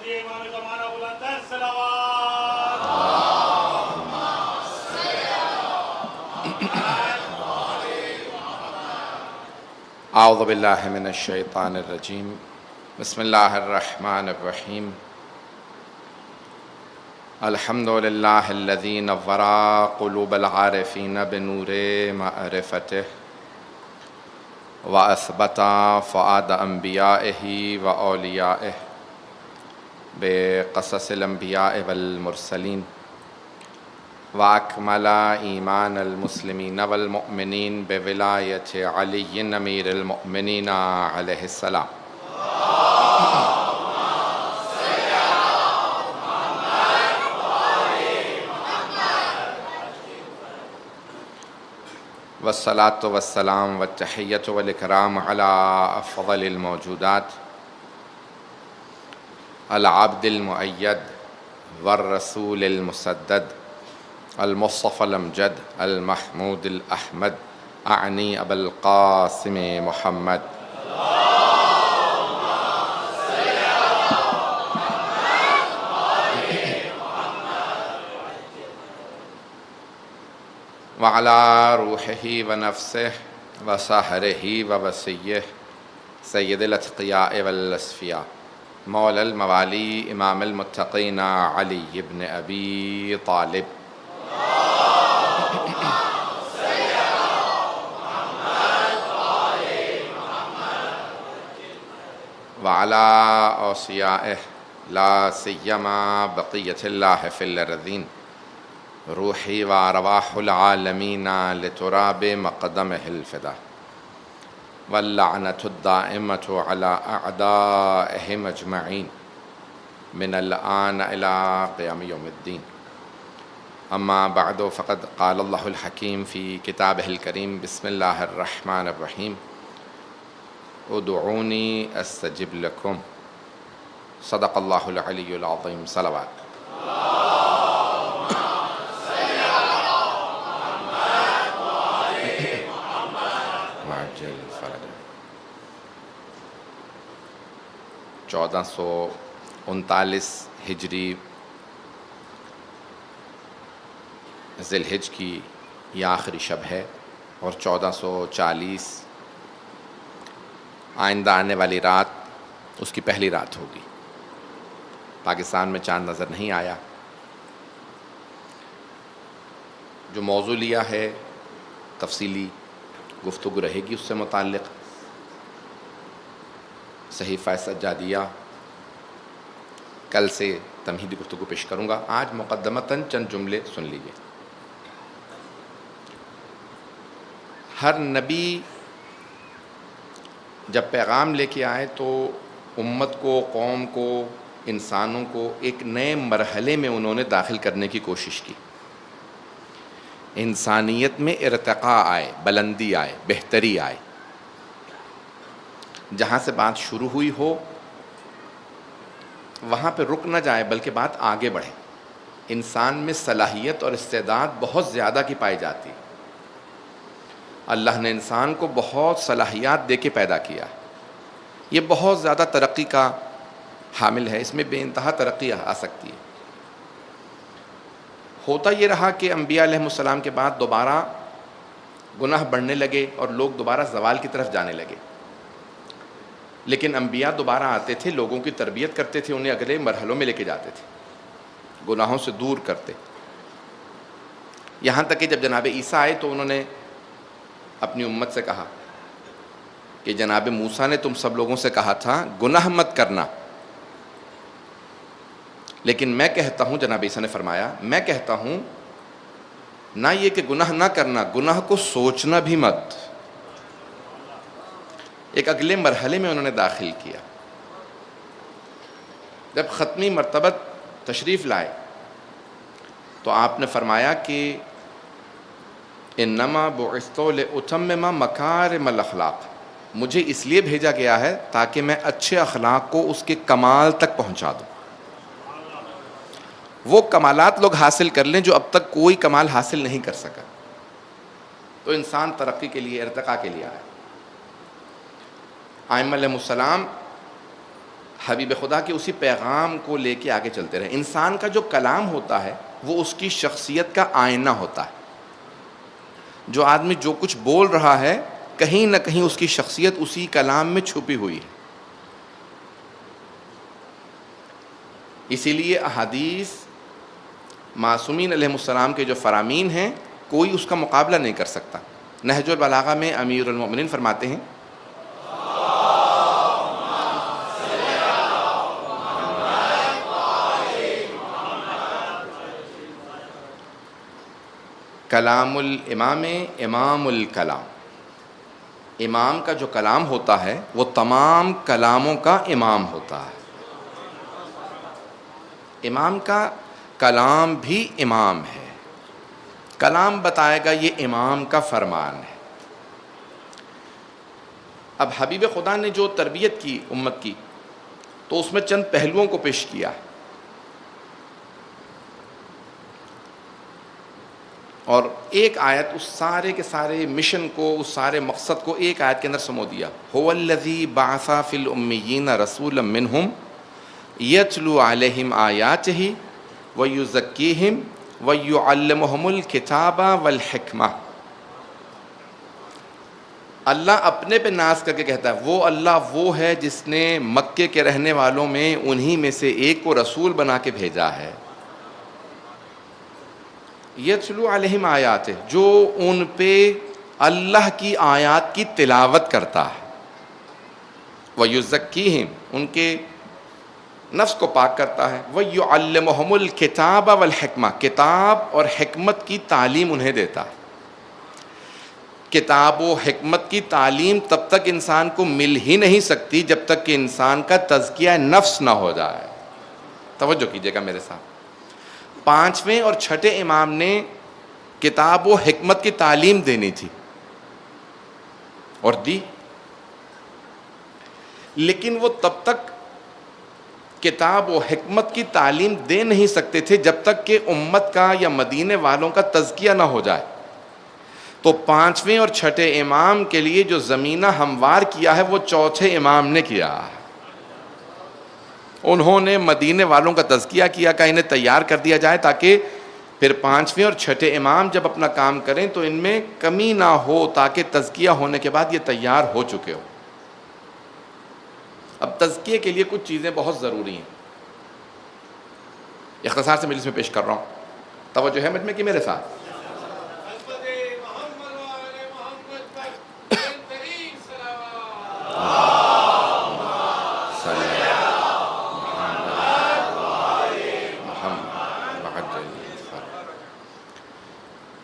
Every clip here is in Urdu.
کیجیے امام زمانہ بلند تر صلوات۔ اعوذ باللہ من الشیطان الرجیم، بسم اللہ الرحمن الرحیم۔ الحمد للہ الذی نور قلوب العارفین بنور معرفتہ واثبت فؤاد انبیائہ واولیائہ بقصص الانبیاء والمرسلین، واکمل ایمان المسلمین والمؤمنین بولایت علی امیر المؤمنین علیہ السلام۔ والصلاة والسلام والتحیۃ والاکرام علی افضل الموجودات، العبد المؤید والرسول المسدد، المصطفى الامجد المحمود الاحمد، اعنی ابا القاسم محمد۔ وعلى روحه ونفسه وسحره ووصيه سید الاتقیاء والاصفیاء، مولا الموالی امام المتقین علی بن ابی طالب۔ وعلى اوصیائه لا سیما بقیت اللہ فی الارضین، روحی و ارواح العالمین لتراب مقدمہ الفدا، واللعنۃ الدائمۃ علی اعدائہم اجمعین من الآن الی قیام یوم الدین۔ اما بعد فقد قال اللہ الحکیم فی کتابہ الکریم، بسم اللہ الرحمن الرحیم، ادعونی استجب لکم، صدق اللہ العلی العظیم۔ صلوات۔ معجل فرج۔ 1439 ہجری ذی الحج کی یہ آخری شب ہے، اور 1440 آئندہ آنے والی رات اس کی پہلی رات ہوگی۔ پاکستان میں چاند نظر نہیں آیا۔ جو موضوع لیا ہے تفصیلی گفتگو رہے گی اس سے متعلق، صحیفہ سجادیہ کل سے تمہیدی گفتگو پیش کروں گا۔ آج مقدمتاً چند جملے سن لیجیے۔ ہر نبی جب پیغام لے کے آئے تو امت کو، قوم کو، انسانوں کو ایک نئے مرحلے میں انہوں نے داخل کرنے کی کوشش کی۔ انسانیت میں ارتقاء آئے، بلندی آئے، بہتری آئے۔ جہاں سے بات شروع ہوئی ہو وہاں پہ رک نہ جائے، بلکہ بات آگے بڑھے۔ انسان میں صلاحیت اور استعداد بہت زیادہ کی پائی جاتی ہے۔ اللہ نے انسان کو بہت صلاحیات دے کے پیدا کیا۔ یہ بہت زیادہ ترقی کا حامل ہے، اس میں بے انتہا ترقی آ سکتی ہے۔ ہوتا یہ رہا کہ انبیاء علیہ السلام کے بعد دوبارہ گناہ بڑھنے لگے اور لوگ دوبارہ زوال کی طرف جانے لگے، لیکن انبیاء دوبارہ آتے تھے، لوگوں کی تربیت کرتے تھے، انہیں اگلے مرحلوں میں لے کے جاتے تھے، گناہوں سے دور کرتے۔ یہاں تک کہ جب جناب عیسیٰ آئے تو انہوں نے اپنی امت سے کہا کہ جناب موسیٰ نے تم سب لوگوں سے کہا تھا گناہ مت کرنا، لیکن میں کہتا ہوں، جناب عیسیٰ نے فرمایا، میں کہتا ہوں نہ یہ کہ گناہ نہ کرنا، گناہ کو سوچنا بھی مت۔ ایک اگلے مرحلے میں انہوں نے داخل کیا۔ جب ختمی مرتبہ تشریف لائے تو آپ نے فرمایا کہ انما بعثت لاتمم مکارم الاخلاق، مجھے اس لیے بھیجا گیا ہے تاکہ میں اچھے اخلاق کو اس کے کمال تک پہنچا دوں۔ وہ کمالات لوگ حاصل کر لیں جو اب تک کوئی کمال حاصل نہیں کر سکا۔ تو انسان ترقی کے لیے، ارتقاء کے لیے آیا۔ ائمہ علیہ السلام حبیب خدا کے اسی پیغام کو لے کے آگے چلتے رہے. انسان کا جو کلام ہوتا ہے وہ اس کی شخصیت کا آئینہ ہوتا ہے. جو آدمی جو کچھ بول رہا ہے کہیں نہ کہیں اس کی شخصیت اسی کلام میں چھپی ہوئی ہے. اسی لیے احادیث معصومین علیہ السلام کے جو فرامین ہیں کوئی اس کا مقابلہ نہیں کر سکتا. نہج البلاغہ میں امیر المؤمنین فرماتے ہیں کلام الامام امام الکلام. امام کا جو کلام ہوتا ہے وہ تمام کلاموں کا امام ہوتا ہے. امام کا کلام بھی امام ہے. کلام بتائے گا یہ امام کا فرمان ہے. اب حبیب خدا نے جو تربیت کی امت کی تو اس میں چند پہلوؤں کو پیش کیا ہے اور ایک آیت اس سارے کے سارے مشن کو اس سارے مقصد کو ایک آیت کے اندر سمو دیا. هو الذی بعث فی الامیین رسولا منہم یتلو علیہم آیاتہ ویزکیہم ویعلمہم الکتاب والحکمہ. اللہ اپنے پہ ناز کر کے کہتا ہے وہ اللہ وہ ہے جس نے مکے کے رہنے والوں میں انہی میں سے ایک کو رسول بنا کے بھیجا ہے. یتلو علیہم آیات جو ان پہ اللہ کی آیات کی تلاوت کرتا ہے. ویزکیہم ان کے نفس کو پاک کرتا ہے. ویعلمہم الکتاب والحکمہ کتاب اور حکمت کی تعلیم انہیں دیتا ہے. کتاب و حکمت کی تعلیم تب تک انسان کو مل ہی نہیں سکتی جب تک کہ انسان کا تزکیہ نفس نہ ہو جائے. توجہ کیجیے گا میرے ساتھ. پانچویں اور چھٹے امام نے کتاب و حکمت کی تعلیم دینی تھی اور دی، لیکن وہ تب تک کتاب و حکمت کی تعلیم دے نہیں سکتے تھے جب تک کہ امت کا یا مدینے والوں کا تزکیہ نہ ہو جائے. تو پانچویں اور چھٹے امام کے لیے جو زمینہ ہموار کیا ہے وہ چوتھے امام نے کیا. انہوں نے مدینے والوں کا تزکیہ کیا کہ انہیں تیار کر دیا جائے تاکہ پھر پانچویں اور چھٹے امام جب اپنا کام کریں تو ان میں کمی نہ ہو، تاکہ تزکیہ ہونے کے بعد یہ تیار ہو چکے ہو. اب تزکیے کے لیے کچھ چیزیں بہت ضروری ہیں. اختصار سے مجلس میں پیش کر رہا ہوں. توجہ ہے مجھ میں کہ میرے ساتھ؟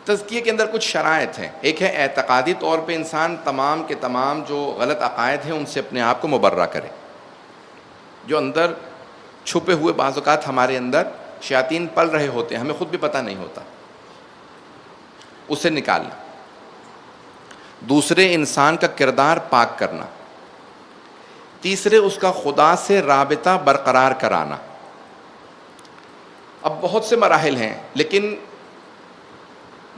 تزکیے کے اندر کچھ شرائط ہیں. ایک ہے اعتقادی طور پہ انسان تمام کے تمام جو غلط عقائد ہیں ان سے اپنے آپ کو مبرہ کرے. جو اندر چھپے ہوئے بعض اوقات ہمارے اندر شیاطین پل رہے ہوتے ہیں، ہمیں خود بھی پتہ نہیں ہوتا، اسے نکالنا. دوسرے انسان کا کردار پاک کرنا. تیسرے اس کا خدا سے رابطہ برقرار کرانا. اب بہت سے مراحل ہیں لیکن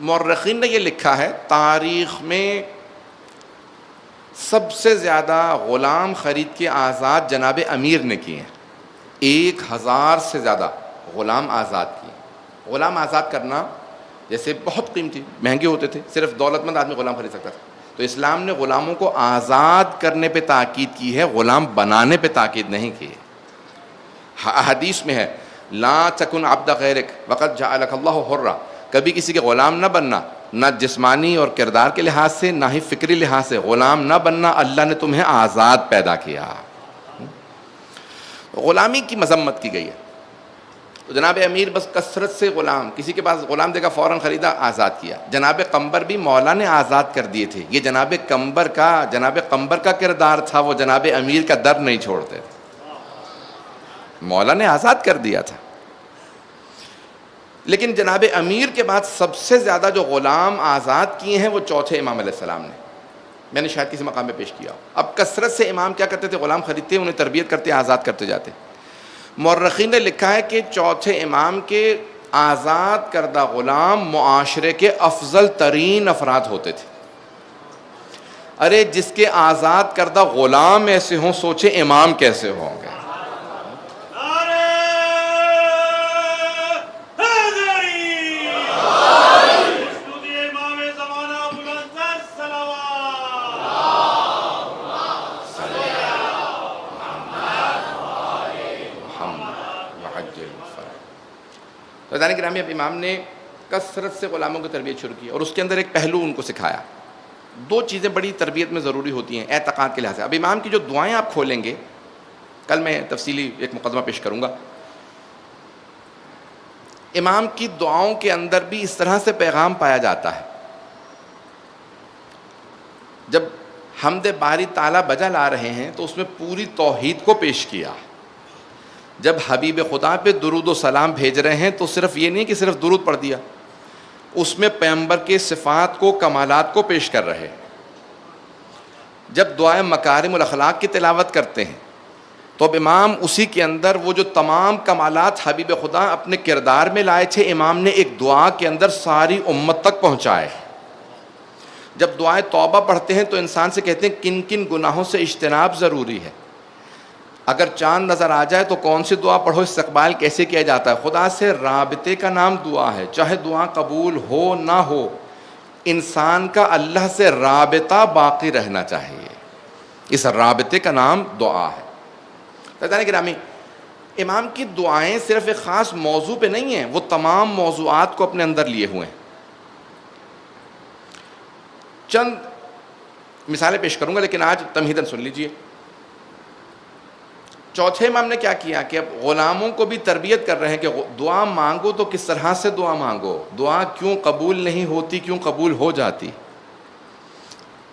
مورخین نے یہ لکھا ہے تاریخ میں سب سے زیادہ غلام خرید کے آزاد جناب امیر نے کیے ہیں. 1000 سے زیادہ غلام آزاد کیے. غلام آزاد کرنا جیسے بہت قیمتی مہنگے ہوتے تھے، صرف دولت مند آدمی غلام خرید سکتا تھا. تو اسلام نے غلاموں کو آزاد کرنے پہ تاکید کی ہے، غلام بنانے پہ تاکید نہیں کی ہے. حدیث میں ہے لا تکن عبد غیرک وقد جعلک اللہ حرا. کبھی کسی کے غلام نہ بننا، نہ جسمانی اور کردار کے لحاظ سے نہ ہی فکری لحاظ سے. غلام نہ بننا، اللہ نے تمہیں آزاد پیدا کیا. غلامی کی مذمت کی گئی ہے. تو جناب امیر بس کثرت سے غلام، کسی کے پاس غلام دیکھا فوراً خریدا، آزاد کیا. جناب قمبر بھی مولا نے آزاد کر دیے تھے. یہ جناب قمبر کا کردار تھا، وہ جناب امیر کا در نہیں چھوڑتے تھے. مولا نے آزاد کر دیا تھا. لیکن جناب امیر کے بعد سب سے زیادہ جو غلام آزاد کیے ہیں وہ چوتھے امام علیہ السلام نے. میں نے شاید کسی مقام پہ پیش کیا. اب کثرت سے امام کیا کرتے تھے؟ غلام خریدتے، انہیں تربیت کرتے، آزاد کرتے جاتے. مورخین نے لکھا ہے کہ چوتھے امام کے آزاد کردہ غلام معاشرے کے افضل ترین افراد ہوتے تھے. ارے جس کے آزاد کردہ غلام ایسے ہوں، سوچے امام کیسے ہوں گے. عزیزان گرامی، اب امام نے کثرت سے غلاموں کی تربیت شروع کی اور اس کے اندر ایک پہلو ان کو سکھایا. دو چیزیں بڑی تربیت میں ضروری ہوتی ہیں اعتقاد کے لحاظ سے. اب امام کی جو دعائیں آپ کھولیں گے، کل میں تفصیلی ایک مقدمہ پیش کروں گا، امام کی دعاؤں کے اندر بھی اس طرح سے پیغام پایا جاتا ہے. جب حمد باری تعالیٰ بجا لا رہے ہیں تو اس میں پوری توحید کو پیش کیا. جب حبیب خدا پہ درود و سلام بھیج رہے ہیں تو صرف یہ نہیں کہ صرف درود پڑھ دیا، اس میں پیغمبر کے صفات کو، کمالات کو پیش کر رہے. جب دعائے مکارم الاخلاق کی تلاوت کرتے ہیں تو اب امام اسی کے اندر وہ جو تمام کمالات حبیب خدا اپنے کردار میں لائے تھے، امام نے ایک دعا کے اندر ساری امت تک پہنچائے. جب دعائے توبہ پڑھتے ہیں تو انسان سے کہتے ہیں کن کن گناہوں سے اجتناب ضروری ہے. اگر چاند نظر آ جائے تو کون سی دعا پڑھو، استقبال کیسے کیا جاتا ہے. خدا سے رابطے کا نام دعا ہے. چاہے دعا قبول ہو نہ ہو، انسان کا اللہ سے رابطہ باقی رہنا چاہیے. اس رابطے کا نام دعا ہے. عزیزان گرامی، امام کی دعائیں صرف ایک خاص موضوع پہ نہیں ہیں، وہ تمام موضوعات کو اپنے اندر لیے ہوئے ہیں. چند مثالیں پیش کروں گا لیکن آج تمہیداً سن لیجئے. چوتھے امام نے کیا کیا کہ اب غلاموں کو بھی تربیت کر رہے ہیں کہ دعا مانگو تو کس طرح سے دعا مانگو، دعا کیوں قبول نہیں ہوتی، کیوں قبول ہو جاتی،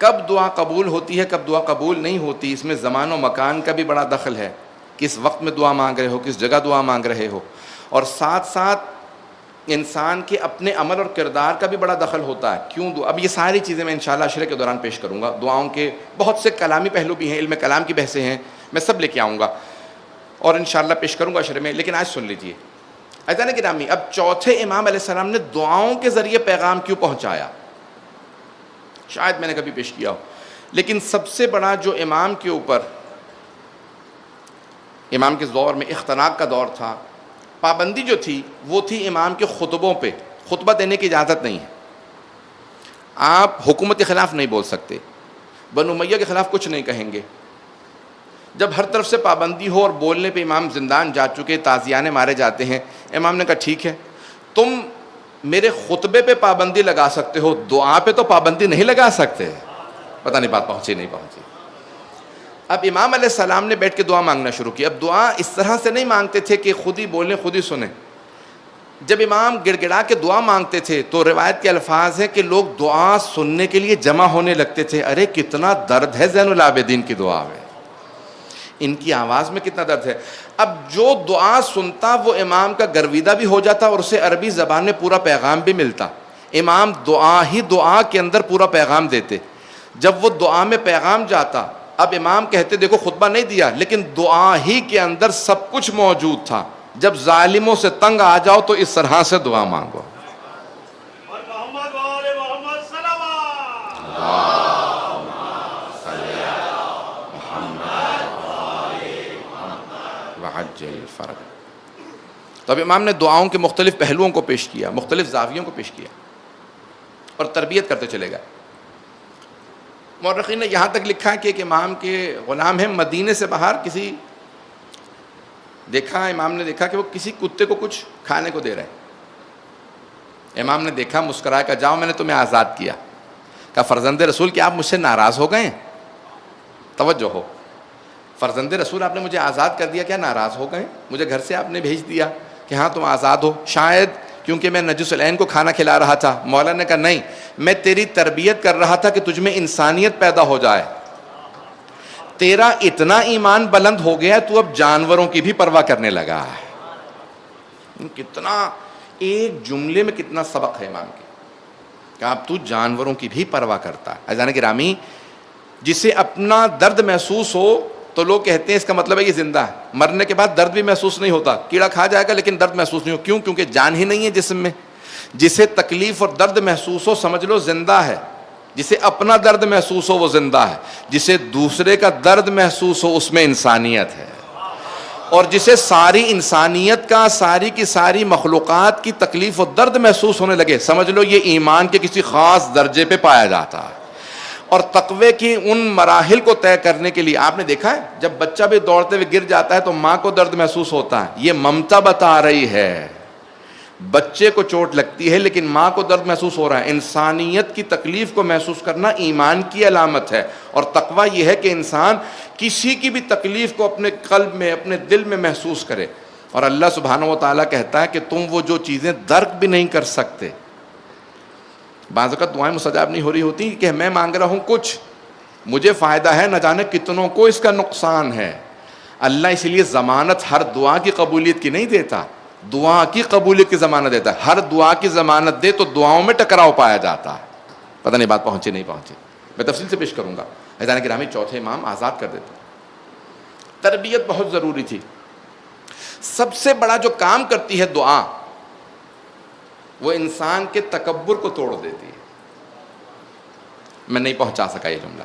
کب دعا قبول ہوتی ہے، کب دعا قبول نہیں ہوتی. اس میں زمان و مکان کا بھی بڑا دخل ہے، کس وقت میں دعا مانگ رہے ہو، کس جگہ دعا مانگ رہے ہو. اور ساتھ ساتھ انسان کے اپنے عمل اور کردار کا بھی بڑا دخل ہوتا ہے. کیوں دعا؟ اب یہ ساری چیزیں میں انشاءاللہ عشرے کے دوران پیش کروں گا. دعاؤں کے بہت سے کلامی پہلو بھی ہیں، علم کلام کی بحثیں ہیں، میں سب لے کے آؤں گا اور انشاءاللہ پیش کروں گا عشرے میں. لیکن آج سن لیجئے عزیزان گرامی، اب چوتھے امام علیہ السلام نے دعاؤں کے ذریعے پیغام کیوں پہنچایا، شاید میں نے کبھی پیش کیا ہو، لیکن سب سے بڑا جو امام کے اوپر، امام کے دور میں اختناق کا دور تھا، پابندی جو تھی وہ تھی امام کے خطبوں پہ. خطبہ دینے کی اجازت نہیں ہے. آپ حکومت کے خلاف نہیں بول سکتے، بنو امیہ کے خلاف کچھ نہیں کہیں گے. جب ہر طرف سے پابندی ہو اور بولنے پہ امام زندان جا چکے، تازیانے مارے جاتے ہیں، امام نے کہا ٹھیک ہے، تم میرے خطبے پہ پابندی لگا سکتے ہو، دعا پہ تو پابندی نہیں لگا سکتے. پتہ نہیں بات پہنچی نہیں پہنچی. اب امام علیہ السلام نے بیٹھ کے دعا مانگنا شروع کی. اب دعا اس طرح سے نہیں مانگتے تھے کہ خود ہی بولیں خود ہی سنیں. جب امام گڑ گڑا کے دعا مانگتے تھے تو روایت کے الفاظ ہیں کہ لوگ دعا سننے کے لیے جمع ہونے لگتے تھے. ارے کتنا درد ہے زین العابدین کی دعا میں، ان کی آواز میں کتنا درد ہے. اب جو دعا سنتا وہ امام کا گرویدہ بھی ہو جاتا اور اسے عربی زبان میں پورا پیغام بھی ملتا. امام دعا کے اندر پورا پیغام دیتے. جب وہ دعا میں پیغام جاتا، اب امام کہتے دیکھو خطبہ نہیں دیا لیکن دعا ہی کے اندر سب کچھ موجود تھا. جب ظالموں سے تنگ آ جاؤ تو اس طرح سے دعا مانگو. اور محمد وآل محمد صلوات. وعجل فرج. تو اب امام نے دعاؤں کے مختلف پہلوؤں کو پیش کیا، مختلف زاویوں کو پیش کیا اور تربیت کرتے چلے گئے. مورخین نے یہاں تک لکھا کہ ایک امام کے غلام ہیں، مدینے سے باہر امام نے دیکھا کہ وہ کسی کتے کو کچھ کھانے کو دے رہے ہیں. امام نے دیکھا، مسکرایا، کہا جاؤ میں نے تمہیں آزاد کیا. کہا فرزند رسول کیا آپ مجھ سے ناراض ہو گئے؟ توجہ ہو، فرزند رسول آپ نے مجھے آزاد کر دیا، کیا ناراض ہو گئے؟ مجھے گھر سے آپ نے بھیج دیا کہ ہاں تم آزاد ہو. شاید کیونکہ میں نجس العین کو کھانا کھلا رہا تھا. مولا نے کہا نہیں، میں تیری تربیت کر رہا تھا کہ تجھ میں انسانیت پیدا ہو جائے. تیرا اتنا ایمان بلند ہو گیا تو اب جانوروں کی بھی پرواہ کرنے لگا ہے. کتنا ایک جملے میں کتنا سبق ہے امام کے کہ اب تو جانوروں کی بھی پرواہ کرتا ہے. عزیزان گرامی، جسے اپنا درد محسوس ہو تو لوگ کہتے ہیں اس کا مطلب ہے یہ زندہ ہے. مرنے کے بعد درد بھی محسوس نہیں ہوتا، کیڑا کھا جائے گا لیکن درد محسوس نہیں ہو. کیوں؟ کیونکہ جان ہی نہیں ہے جسم میں. جسے تکلیف اور درد محسوس ہو سمجھ لو زندہ ہے. جسے اپنا درد محسوس ہو وہ زندہ ہے. جسے دوسرے کا درد محسوس ہو اس میں انسانیت ہے. اور جسے ساری انسانیت کا، ساری کی ساری مخلوقات کی تکلیف و درد محسوس ہونے لگے سمجھ لو یہ ایمان کے کسی خاص درجے پہ پایا جاتا ہے. اور تقوی کی ان مراحل کو طے کرنے کے لیے آپ نے دیکھا ہے جب بچہ بھی دوڑتے ہوئے گر جاتا ہے تو ماں کو درد محسوس ہوتا ہے. یہ ممتا بتا رہی ہے، بچے کو چوٹ لگتی ہے لیکن ماں کو درد محسوس ہو رہا ہے. انسانیت کی تکلیف کو محسوس کرنا ایمان کی علامت ہے, اور تقویٰ یہ ہے کہ انسان کسی کی بھی تکلیف کو اپنے قلب میں, اپنے دل میں محسوس کرے. اور اللہ سبحانہ و تعالیٰ کہتا ہے کہ تم وہ جو چیزیں درک بھی نہیں کر سکتے. بعض اوقات دعائیں مستجاب نہیں ہو رہی ہوتی کہ میں مانگ رہا ہوں کچھ, مجھے فائدہ ہے, نہ جانے کتنوں کو اس کا نقصان ہے. اللہ اس لیے ضمانت ہر دعا کی قبولیت کی نہیں دیتا, دعا کی قبولیت کی ضمانت دیتا ہے. ہر دعا کی ضمانت دے تو دعاؤں میں ٹکراؤ پایا جاتا ہے. پتہ نہیں بات پہنچی نہیں پہنچی, میں تفصیل سے پیش کروں گا. عزیزان گرامی, چوتھے امام آزاد کر دیتے. تربیت بہت ضروری تھی. سب سے بڑا جو کام کرتی ہے دعا, وہ انسان کے تکبر کو توڑ دیتی ہے. میں نہیں پہنچا سکا یہ جملہ,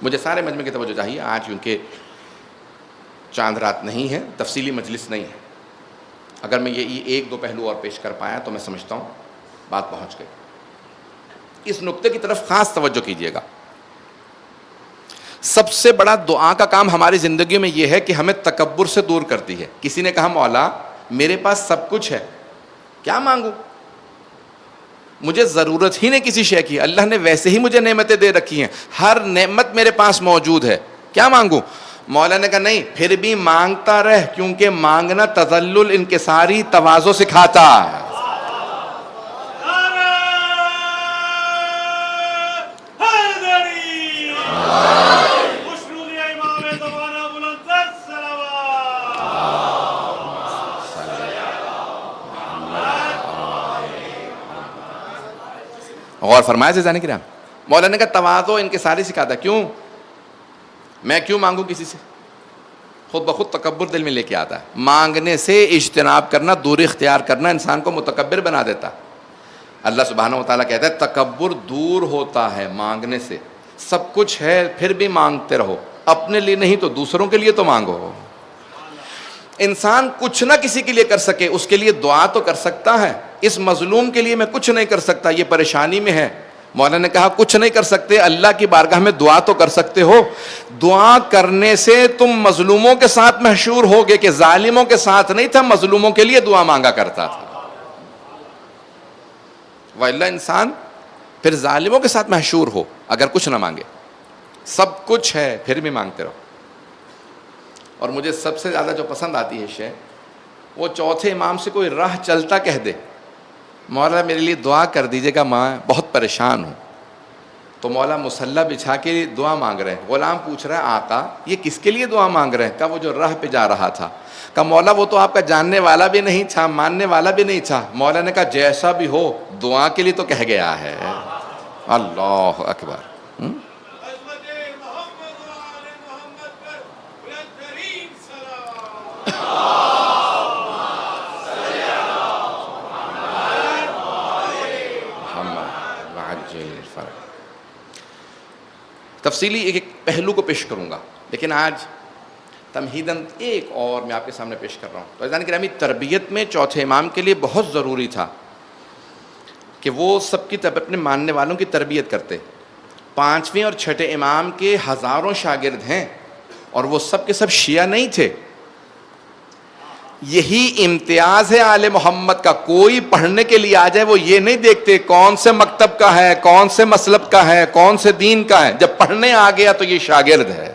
مجھے سارے مجمع کی توجہ چاہیے آج, کیونکہ چاند رات نہیں ہے, تفصیلی مجلس نہیں ہے. اگر میں یہ ایک دو پہلو اور پیش کر پایا تو میں سمجھتا ہوں بات پہنچ گئی. اس نقطے کی طرف خاص توجہ کیجیے گا. سب سے بڑا دعا کا کام ہماری زندگی میں یہ ہے کہ ہمیں تکبر سے دور کرتی ہے. کسی نے کہا مولا میرے پاس سب کچھ ہے, کیا مانگوں, مجھے ضرورت ہی نہیں کسی شے کی, اللہ نے ویسے ہی مجھے نعمتیں دے رکھی ہیں, ہر نعمت میرے پاس موجود ہے, کیا مانگوں. مولا نے کہا نہیں, پھر بھی مانگتا رہ, کیونکہ مانگنا تذلل, انکساری, تواضع سکھاتا ہے. غور فرمایا سے جانے کی رہا, مولا نے کہا تواضع انکساری سکھاتا. کیوں, میں کیوں مانگوں کسی سے, خود بخود تکبر دل میں لے کے آتا ہے. مانگنے سے اجتناب کرنا, دوری اختیار کرنا انسان کو متکبر بنا دیتا. اللہ سبحانہ و تعالیٰ کہتا ہے تکبر دور ہوتا ہے مانگنے سے. سب کچھ ہے پھر بھی مانگتے رہو, اپنے لیے نہیں تو دوسروں کے لیے تو مانگو. انسان کچھ نہ کسی کے لیے کر سکے, اس کے لیے دعا تو کر سکتا ہے. اس مظلوم کے لیے میں کچھ نہیں کر سکتا, یہ پریشانی میں ہے. مولا نے کہا کچھ نہیں کر سکتے, اللہ کی بارگاہ میں دعا تو کر سکتے ہو. دعا کرنے سے تم مظلوموں کے ساتھ محشور ہوگے کہ ظالموں کے ساتھ نہیں تھا, مظلوموں کے لیے دعا مانگا کرتا تھا. وَإِلَّا انسان پھر ظالموں کے ساتھ محشور ہو اگر کچھ نہ مانگے. سب کچھ ہے پھر بھی مانگتے رہو. اور مجھے سب سے زیادہ جو پسند آتی ہے شے, وہ چوتھے امام سے کوئی راہ چلتا کہہ دے مولا میرے لیے دعا کر دیجیے گا, میں بہت پریشان ہوں. تو مولا مصلی بچھا کے دعا مانگ رہے ہیں. غلام پوچھ رہا ہے آقا یہ کس کے لیے دعا مانگ رہے ہیں؟ کہا وہ جو راہ پہ جا رہا تھا. کہا مولا وہ تو آپ کا جاننے والا بھی نہیں تھا, ماننے والا بھی نہیں تھا. مولا نے کہا جیسا بھی ہو دعا کے لیے تو کہہ گیا ہے. اللہ اکبر. تفصیلی ایک پہلو کو پیش کروں گا, لیکن آج تمہیداً ایک اور میں آپ کے سامنے پیش کر رہا ہوں. تو عزیزان گرامی, تربیت میں چوتھے امام کے لیے بہت ضروری تھا کہ وہ سب کی اپنے ماننے والوں کی تربیت کرتے. پانچویں اور چھٹے امام کے ہزاروں شاگرد ہیں اور وہ سب کے سب شیعہ نہیں تھے. یہی امتیاز ہے آل محمد کا. کوئی پڑھنے کے لیے آ جائے وہ یہ نہیں دیکھتے کون سے مکتب کا ہے, کون سے مسلب کا ہے, کون سے دین کا ہے. جب پڑھنے آ گیا تو یہ شاگرد ہے.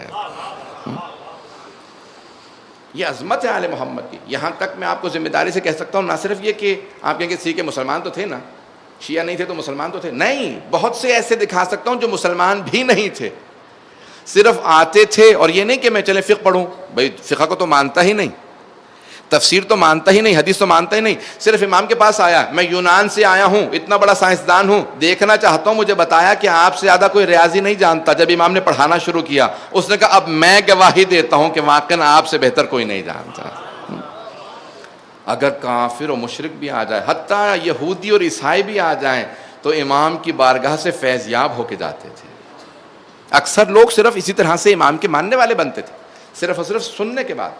یہ عظمت ہے آل محمد کی. یہاں تک میں آپ کو ذمہ داری سے کہہ سکتا ہوں, نہ صرف یہ کہ آپ کہیں گے سی کے مسلمان تو تھے نا, شیعہ نہیں تھے تو مسلمان تو تھے, نہیں, بہت سے ایسے دکھا سکتا ہوں جو مسلمان بھی نہیں تھے, صرف آتے تھے. اور یہ نہیں کہ میں چلے فقہ پڑھوں, بھائی فقہ کو تو مانتا ہی نہیں, تفسیر تو مانتا ہی نہیں, حدیث تو مانتا ہی نہیں, صرف امام کے پاس آیا, میں یونان سے آیا ہوں, اتنا بڑا سائنسدان ہوں, دیکھنا چاہتا ہوں, مجھے بتایا کہ آپ سے زیادہ کوئی ریاضی نہیں جانتا. جب امام نے پڑھانا شروع کیا اس نے کہا اب میں گواہی دیتا ہوں کہ واقعاً آپ سے بہتر کوئی نہیں جانتا. اگر کافر و مشرک بھی آ جائے, حتیٰ یہودی اور عیسائی بھی آ جائیں, تو امام کی بارگاہ سے فیض یاب ہو کے جاتے تھے. اکثر لوگ صرف اسی طرح سے امام کے ماننے والے بنتے تھے, صرف اور صرف سننے کے بعد.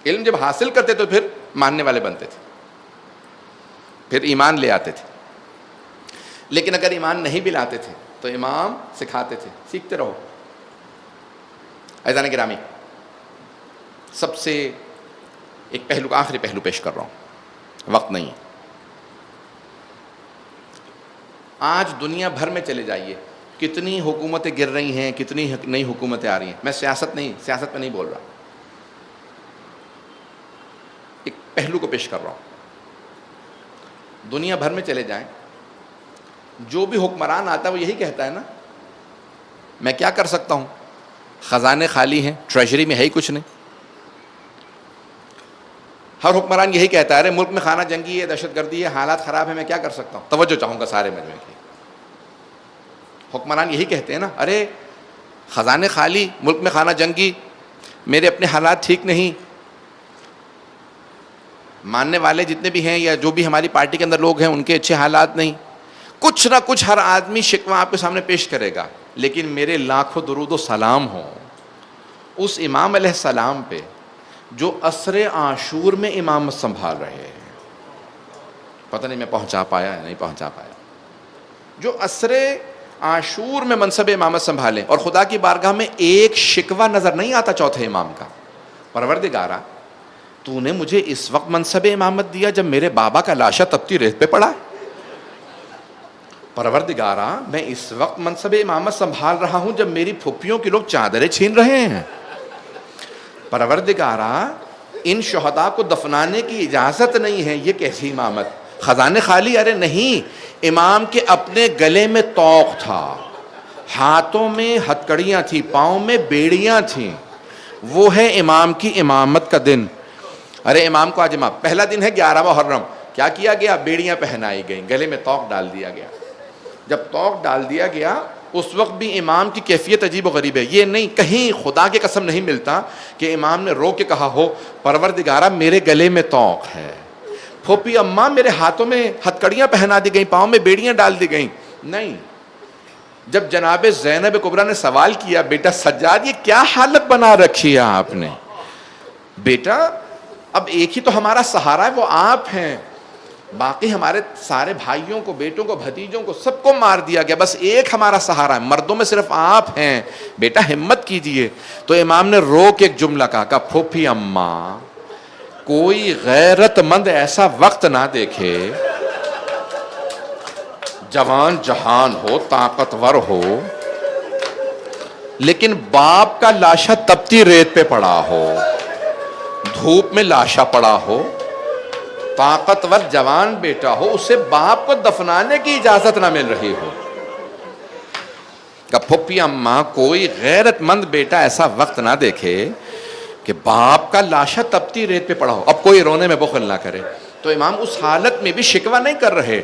علم جب حاصل کرتے تو پھر ماننے والے بنتے تھے, پھر ایمان لے آتے تھے. لیکن اگر ایمان نہیں بھی لاتے تھے تو امام سکھاتے تھے, سیکھتے رہو. عزیزان گرامی, سب سے ایک پہلو, آخری پہلو پیش کر رہا ہوں, وقت نہیں ہے. آج دنیا بھر میں چلے جائیے، کتنی حکومتیں گر رہی ہیں، کتنی نئی حکومتیں آ رہی ہیں. میں سیاست پہ نہیں بول رہا، ایک پہلو کو پیش کر رہا ہوں. دنیا بھر میں چلے جائیں، جو بھی حکمران آتا ہے وہ یہی کہتا ہے نا، میں کیا کر سکتا ہوں، خزانے خالی ہیں، ٹریجری میں ہے ہی کچھ نہیں. ہر حکمران یہی کہتا ہے، ارے ملک میں خانہ جنگی ہے، دہشت گردی ہے، حالات خراب ہیں، میں کیا کر سکتا ہوں. توجہ چاہوں گا سارے مجمع کی. حکمران یہی کہتے ہیں نا، ارے خزانے خالی، ملک میں خانہ جنگی، میرے اپنے حالات ٹھیک نہیں. ماننے والے جتنے بھی ہیں یا جو بھی ہماری پارٹی کے اندر لوگ ہیں ان کے اچھے حالات نہیں. کچھ نہ کچھ ہر آدمی شکوہ آپ کے سامنے پیش کرے گا. لیکن میرے لاکھوں درود و سلام ہوں اس امام علیہ السلام پہ جو عصر عاشور میں امامت سنبھال رہے ہیں. پتہ نہیں میں پہنچا پایا یا نہیں پہنچا پایا. جو عصر عاشور میں منصب امامت سنبھالیں اور خدا کی بارگاہ میں ایک شکوہ نظر نہیں آتا چوتھے امام کا. پروردگارا تو نے مجھے اس وقت منصب امامت دیا جب میرے بابا کا لاشا تپتی ریت پہ پڑا ہے. پروردگارا میں اس وقت منصب امامت سنبھال رہا ہوں جب میری پھپھیوں کے لوگ چادریں چھین رہے ہیں. پروردگارا ان شہداء کو دفنانے کی اجازت نہیں ہے، یہ کیسی امامت. خزانے خالی، ارے نہیں، امام کے اپنے گلے میں طوق تھا، ہاتھوں میں ہتکڑیاں تھیں، پاؤں میں بیڑیاں تھیں. وہ ہے امام کی امامت کا دن. ارے امام کو آج امام، پہلا دن ہے 11 محرم، کیا کیا گیا، بیڑیاں پہنائی گئیں، گلے میں طوق ڈال دیا گیا. جب طوق ڈال دیا گیا اس وقت بھی امام کی کیفیت عجیب و غریب ہے. یہ نہیں، کہیں خدا کی قسم نہیں ملتا کہ امام نے رو کے کہا ہو پروردگارا میرے گلے میں طوق ہے، پھوپھی اماں میرے ہاتھوں میں ہتکڑیاں پہنا دی گئیں، پاؤں میں بیڑیاں ڈال دی گئیں. نہیں. جب جناب زینب کبریٰ نے سوال کیا بیٹا سجاد یہ کیا حالت بنا رکھی ہے آپ نے، بیٹا اب ایک ہی تو ہمارا سہارا ہے وہ آپ ہیں، باقی ہمارے سارے بھائیوں کو، بیٹوں کو، بھتیجوں کو سب کو مار دیا گیا، بس ایک ہمارا سہارا ہے، مردوں میں صرف آپ ہیں، بیٹا ہمت کیجئے. تو امام نے رو کے ایک جملہ کہا پھوپھی اماں کوئی غیرت مند ایسا وقت نہ دیکھے، جوان جہان ہو، طاقتور ہو، لیکن باپ کا لاشا تپتی ریت پہ پڑا ہو، دھوپ میں لاشا پڑا ہو، طاقتور جوان بیٹا ہو، اسے باپ کو دفنانے کی اجازت نہ مل رہی ہو. کہ پھوپھی اماں کوئی غیرت مند بیٹا ایسا وقت نہ دیکھے کہ باپ کا لاشا تپتی ریت پہ پڑا ہو. اب کوئی رونے میں بخل نہ کرے. تو امام اس حالت میں بھی شکوہ نہیں کر رہے،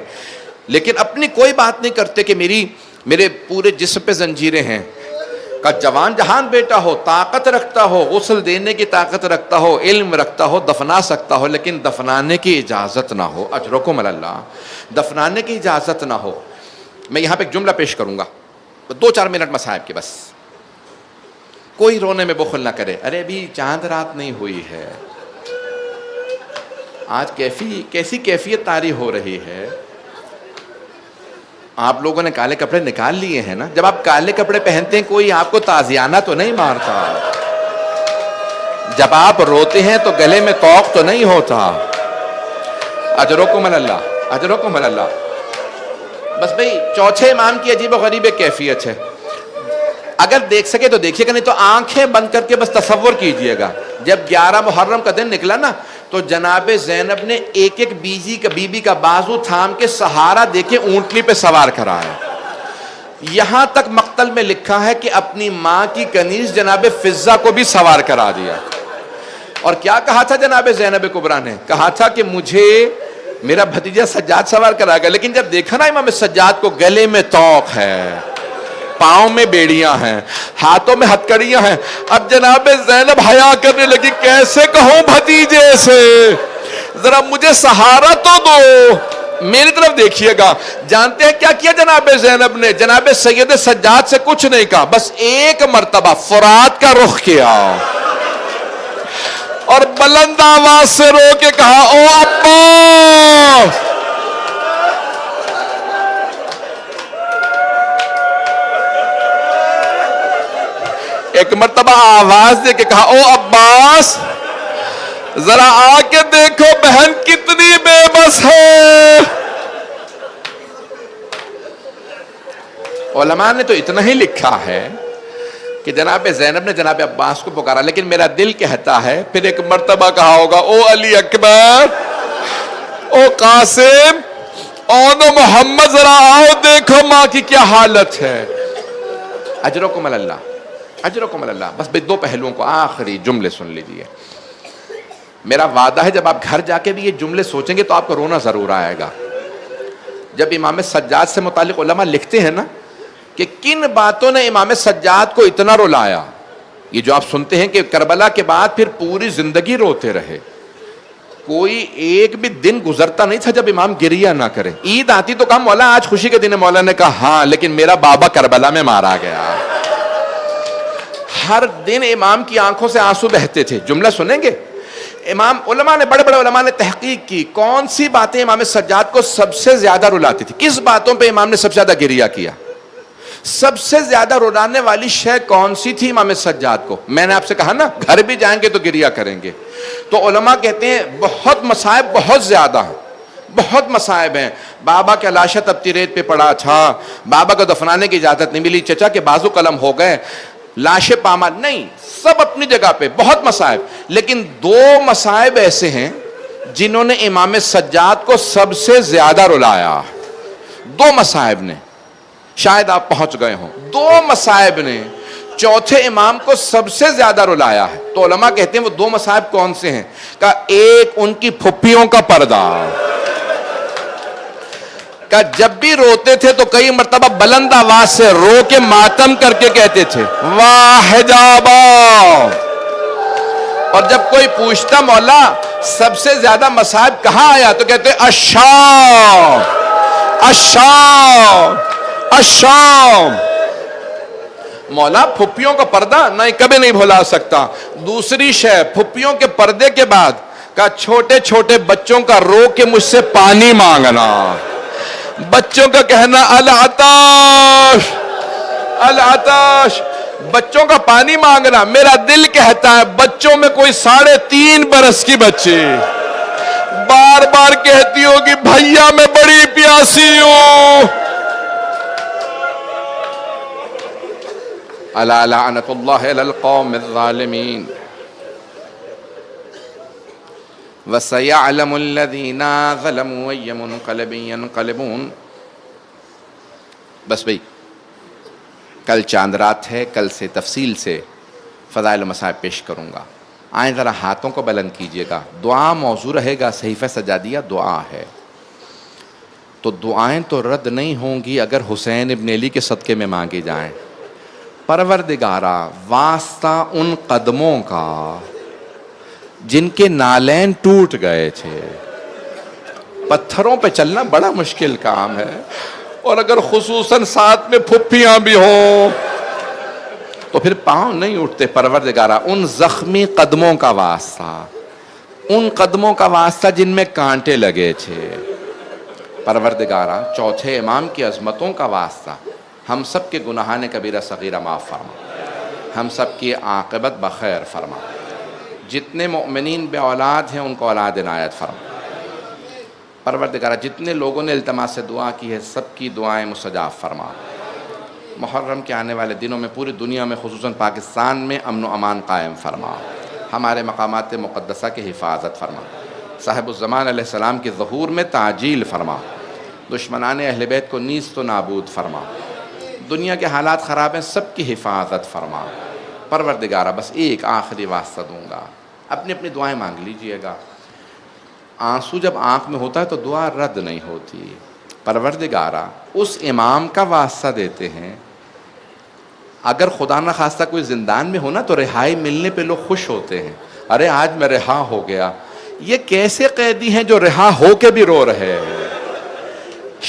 لیکن اپنی کوئی بات نہیں کرتے کہ میرے پورے جسم پہ زنجیریں ہیں. کا جوان جہان بیٹا ہو، طاقت رکھتا ہو، غسل دینے کی طاقت رکھتا ہو، علم رکھتا ہو، دفنا سکتا ہو، لیکن دفنانے کی اجازت نہ ہو. اجرکم اللہ، دفنانے کی اجازت نہ ہو. میں یہاں پہ ایک جملہ پیش کروں گا 2-4 منٹ مصائب کے، بس کوئی رونے میں بخل نہ کرے. ارے ابھی چاند رات نہیں ہوئی ہے، آج کیسی کیفیت طاری ہو رہی ہے. آپ لوگوں نے کالے کپڑے نکال لیے ہیں نا، جب آپ کالے کپڑے پہنتے ہیں کوئی آپ کو تازیانہ تو نہیں مارتا، جب آپ روتے ہیں تو گلے میں طوق تو نہیں ہوتا. اجرکم اللہ، اجرکم اللہ. بس بھئی چوتھے امام کی عجیب و غریب ایک کیفیت ہے، اگر دیکھ سکے تو دیکھیے گا، نہیں تو آنکھیں بند کر کے بس تصور کیجئے گا. جب 11 محرم کا دن نکلا نا تو جناب زینب نے ایک ایک بی بی کا بازو تھام کے سہارا دے کے اونٹنی پہ سوار کرایا. یہاں تک مقتل میں لکھا ہے کہ اپنی ماں کی کنیز جناب فضہ کو بھی سوار کرا دیا. اور کیا کہا تھا جناب زینب کبریٰ نے؟ کہا تھا کہ مجھے میرا بھتیجا سجاد سوار کرائے گا. لیکن جب دیکھا نا امام سجاد کو گلے میں طوق ہے، پاؤں میں بیڑیاں ہیں، ہاتھوں میں ہتکڑیاں ہیں، اب جناب زینب حیا کرنے لگی، کیسے کہوں بھتیجے سے، ذرا مجھے سہارا تو دو. میری طرف دیکھیے گا. جانتے ہیں کیا کیا جناب زینب نے؟ جناب سید سجاد سے کچھ نہیں کہا، بس ایک مرتبہ فرات کا رخ کیا اور بلند آواز سے رو کے کہا او عباس. ایک مرتبہ آواز دے کے کہا او عباس ذرا آ کے دیکھو بہن کتنی بے بس ہے. علماء نے تو اتنا ہی لکھا ہے کہ جناب زینب نے جناب عباس کو پکارا، لیکن میرا دل کہتا ہے پھر ایک مرتبہ کہا ہوگا او علی اکبر، او قاسم، او نو محمد، ذرا آؤ دیکھو ماں کی کیا حالت ہے۔ اجرکم اللہ، اجرکم اللہ۔ بس دو پہلوؤں کو آخری جملے سن لیجئے۔ میرا وعدہ ہے جب آپ گھر جا کے بھی یہ جملے سوچیں گے تو آپ کو رونا ضرور آئے گا۔ جب امام سجاد سے متعلق علماء لکھتے ہیں نا کہ کن باتوں نے امام سجاد کو اتنا رلایا، یہ جو آپ سنتے ہیں کہ کربلا کے بعد پھر پوری زندگی روتے رہے، کوئی ایک بھی دن گزرتا نہیں تھا جب امام گریہ نہ کرے۔ عید آتی تو کہا مولا آج خوشی کے دن ہے، مولا نے کہا ہاں لیکن میرا بابا کربلا میں مارا گیا۔ ہر دن امام کی آنکھوں سے آنسو بہتے تھے۔ جملہ سنیں گے؟ امام علماء نے، بڑے بڑے علماء نے تحقیق کی کون سی باتیں امام سجاد کو سب سے زیادہ رلاتی تھی، کس باتوں پہ امام نے سب سے زیادہ گریہ کیا، سب سے زیادہ رلانے والی شے کون سی تھی امام سجاد کو؟ میں نے آپ سے کہا نا گھر بھی جائیں گے تو گریہ کریں گے۔ تو علماء کہتے ہیں بہت مصائب بہت زیادہ ہیں، بہت مصائب ہیں۔ بابا کا لاشا تپتی ریت پہ پڑا تھا، بابا کو دفنانے کی اجازت نہیں ملی، چچا کے بازو قلم ہو گئے، لاشیں پامال نہیں، سب اپنی جگہ پہ بہت مصائب۔ لیکن دو مصائب ایسے ہیں جنہوں نے امام سجاد کو سب سے زیادہ رلایا، دو مصائب نے، شاید آپ پہنچ گئے ہوں، دو مصائب نے چوتھے امام کو سب سے زیادہ رلایا ہے۔ تو علماء کہتے ہیں وہ دو مصائب کون سے ہیں؟ کہ ایک ان کی پھپھیوں کا پردہ، کہ جب بھی روتے تھے تو کئی مرتبہ بلند آواز سے رو کے ماتم کر کے کہتے تھے واہ حجابا، اور جب کوئی پوچھتا مولا سب سے زیادہ مصائب کہاں آیا تو کہتے الشام، الشام، الشام۔ مولا پھپھیوں کا پردہ نہیں کبھی نہیں بھلا سکتا۔ دوسری شے پھپھیوں کے پردے کے بعد کا چھوٹے چھوٹے بچوں کا رو کے مجھ سے پانی مانگنا، بچوں کا کہنا العطش، العطش، بچوں کا پانی مانگنا۔ میرا دل کہتا ہے بچوں میں کوئی 3.5 برس کی بچی بار بار کہتی ہوگی بھیا میں بڑی پیاسی ہوں۔ الا لعنت اللہ علی القوم الظالمین وَسَيَعْلَمُ الَّذِينَ ظَلَمُوا أَيَّ مُنْقَلَبٍ يَنْقَلِبُونَ۔ بس بھئی کل چاند رات ہے، کل سے تفصیل سے فضائل و مصائب پیش کروں گا۔ آئیں ذرا ہاتھوں کو بلند کیجئے گا، دعا موضوع رہے گا، صحیفہ سجادیہ دعا ہے، تو دعائیں تو رد نہیں ہوں گی اگر حسین ابن علی کے صدقے میں مانگی جائیں۔ پروردگارا واسطہ ان قدموں کا جن کے نالین ٹوٹ گئے تھے، پتھروں پہ چلنا بڑا مشکل کام ہے، اور اگر خصوصاً ساتھ میں پھپھیاں بھی ہوں تو پھر پاؤں نہیں اٹھتے۔ پروردگارا ان زخمی قدموں کا واسطہ، ان قدموں کا واسطہ جن میں کانٹے لگے تھے، پروردگارا چوتھے امام کی عظمتوں کا واسطہ ہم سب کے گناہان کبیرہ صغیرہ معاف فرما، ہم سب کی عاقبت بخیر فرما، جتنے مؤمنین بے اولاد ہیں ان کو اولاد عنایت فرما۔ پروردگارہ جتنے لوگوں نے التماس سے دعا کی ہے سب کی دعائیں مستجاب فرما۔ محرم کے آنے والے دنوں میں پوری دنیا میں خصوصاً پاکستان میں امن و امان قائم فرما، ہمارے مقامات مقدسہ کی حفاظت فرما، صاحب الزمان علیہ السلام کے ظہور میں تعجیل فرما، دشمنان اہل بیت کو نیست و نابود فرما، دنیا کے حالات خراب ہیں سب کی حفاظت فرما۔ پروردگارہ بس ایک آخری واسطہ دوں گا، اپنی اپنی دعائیں مانگ لیجئے گا۔ آنسو جب آنکھ میں ہوتا ہے تو دعا رد نہیں ہوتی۔ پروردگارہ اس امام کا واسطہ دیتے ہیں، اگر خدا نہ خواستہ کوئی زندان میں ہونا تو رہائی ملنے پہ لوگ خوش ہوتے ہیں، ارے آج میں رہا ہو گیا۔ یہ کیسے قیدی ہیں جو رہا ہو کے بھی رو رہے ہیں؟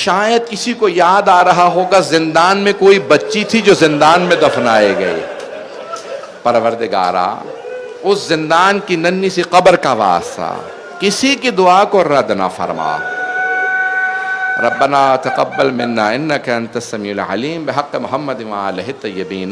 شاید کسی کو یاد آ رہا ہوگا زندان میں کوئی بچی تھی جو زندان میں دفنائے گئی۔ پروردگارہ اس زندان کی ننھی سی قبر کا واسطہ کسی کی دعا کو رد نہ فرما۔ ربنا تقبل منا انک انت السمیع العلیم بحق محمد وآلہ الطیبین